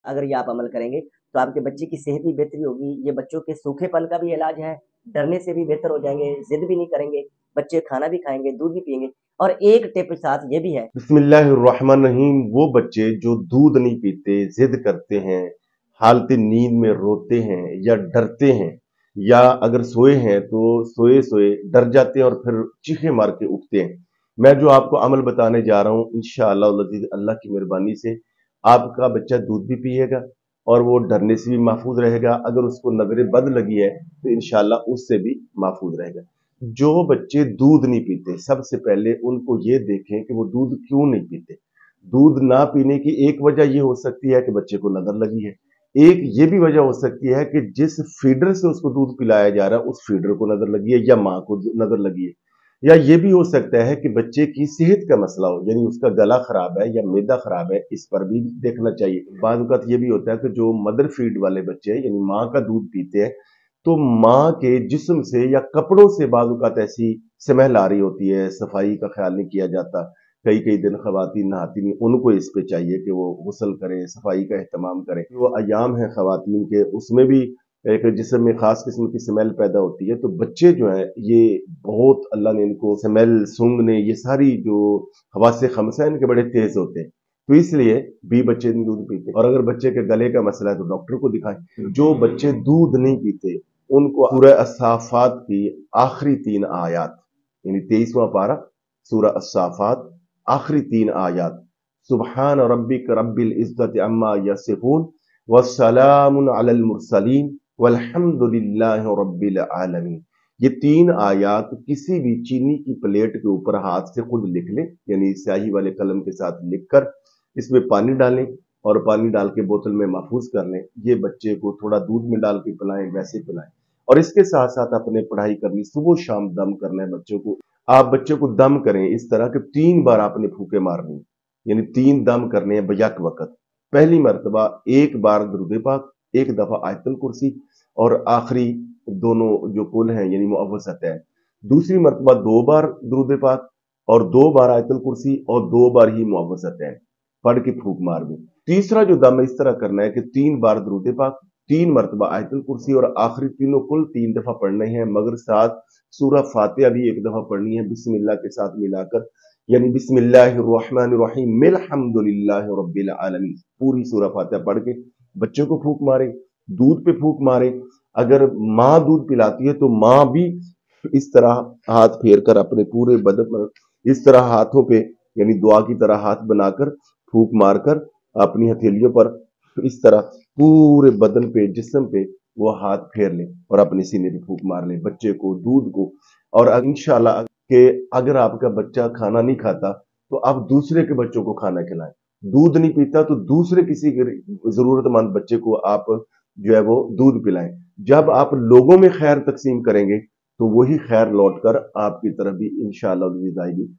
अगर ये आप अमल करेंगे तो आपके बच्चे की सेहत भी बेहतरी होगी। ये बच्चों के सूखेपन का भी इलाज है, डरने से भी बेहतर हो जाएंगे, जिद भी नहीं करेंगे, बच्चे खाना भी खाएंगे, दूध भी पिएंगे। और एक टिप साथ ये भी है, बिस्मिल्लाहिर्रहमानिर्रहीम। वो बच्चे जो दूध नहीं पीते, जिद करते हैं, हालत नींद में रोते हैं या डरते हैं, या अगर सोए हैं तो सोए सोए डर जाते हैं और फिर चीखे मार के उठते हैं, मैं जो आपको अमल बताने जा रहा हूँ इंशाअल्लाह अज़ीज़, अल्लाह की मेहरबानी से आपका बच्चा दूध भी पिएगा और वो डरने से भी महफूज रहेगा। अगर उसको नजर बद लगी है तो इंशाअल्लाह उससे भी महफूज रहेगा। जो बच्चे दूध नहीं पीते, सबसे पहले उनको ये देखें कि वो दूध क्यों नहीं पीते। दूध ना पीने की एक वजह ये हो सकती है कि बच्चे को नजर लगी है। एक ये भी वजह हो सकती है कि जिस फीडर से उसको दूध पिलाया जा रहा है उस फीडर को नजर लगी है या माँ को नजर लगी है। या ये भी हो सकता है कि बच्चे की सेहत का मसला हो, यानी उसका गला खराब है या मैदा खराब है, इस पर भी देखना चाहिए। बाद वक़्त ये भी होता है कि जो मदर फीड वाले बच्चे हैं, यानी माँ का दूध पीते हैं, तो माँ के जिस्म से या कपड़ों से बाद वक़्त ऐसी स्मेल आ रही होती है, सफाई का ख्याल नहीं किया जाता। कई कई दिन खवातीन नहाती नहीं, उनको इस पे चाहिए कि वो गुस्ल करें, सफाई का एहतमाम करें। वो अयाम है खवातीन के, उसमें भी एक जिस्म में खास किस्म की स्मेल पैदा होती है। तो बच्चे जो है ये बहुत, अल्लाह ने इनको स्मेल, सूंघने, ये सारी जो हवासे खमसा है इनके बड़े तेज होते हैं। तो इसलिए भी बच्चे नहीं दूध पीते। और अगर बच्चे के गले का मसला है तो डॉक्टर को दिखाएं। जो बच्चे दूध नहीं पीते उनको सूरह अस्साफात की आखिरी 3 आयत, यानी 23वां पारा सूरह अस्साफात आखिरी 3 आयत, सुबहान रब्बिक रब्बिल इज्जति अम्मा यसिफून वस्सलामुन अलल मुरसलीन वल्हम्दुलिल्लाहि रब्बिल आलमीन, ये 3 आयत किसी भी चीनी की प्लेट के ऊपर हाथ से खुद लिख लें, यानी स्याही वाले कलम के साथ लिखकर इसमें पानी डालें और पानी डाल के बोतल में महफूज कर लें। ये बच्चे को थोड़ा दूध में डाल के पिलाएं, वैसे पिलाएं। और इसके साथ साथ अपने पढ़ाई करनी, सुबह शाम दम करना है बच्चों को। आप बच्चे को दम करें इस तरह के 3 बार आपने फूके मारनी, यानी 3 दम करने हैं बयक वक़्त। पहली मर्तबा 1 बार दुरूद पाक, 1 दफा आयतुल कुर्सी और आखिरी दोनों जो कुल हैं यानी मुअव्वज़तैन। दूसरी मर्तबा 2 बार दुरूद पाक और 2 बार आयतुल कुर्सी और 2 बार ही मुअव्वज़तैन पढ़ के फूक मार दो। तीसरा जो दम है इस तरह करना है कि 3 बार दुरूद पाक, 3 मर्तबा आयतुल कुर्सी और आखिरी तीनों कुल 3 दफा पढ़ने हैं, मगर साथ सूरह फातिहा भी 1 दफा पढ़नी है बिस्मिल्लाह के साथ मिलाकर, यानी बिस्मिल्लाहिर्रहमानिर्रहीम अल्हम्दुलिल्लाहि रब्बिल आलमीन। पूरी सूरह फातिहा पढ़ के बच्चे को फूक मारे, दूध पे फूक मारे। अगर माँ दूध पिलाती है तो माँ भी इस तरह हाथ फेर कर अपने पूरे बदन पर इस तरह हाथों पे, यानी दुआ की तरह हाथ बनाकर फूक मारकर अपनी हथेलियों पर इस तरह पूरे बदन पे, जिस्म पे वो हाथ फेर ले और अपने सीने पे फूक मार ले बच्चे को, दूध को। और इंशाल्लाह कि अगर आपका बच्चा खाना नहीं खाता तो आप दूसरे के बच्चों को खाना खिलाएं। दूध नहीं पीता तो दूसरे किसी जरूरतमंद बच्चे को आप जो है वो दूध पिलाएं। जब आप लोगों में खैर तकसीम करेंगे तो वही खैर लौट कर आपकी तरफ भी इंशाअल्लाह आएगी।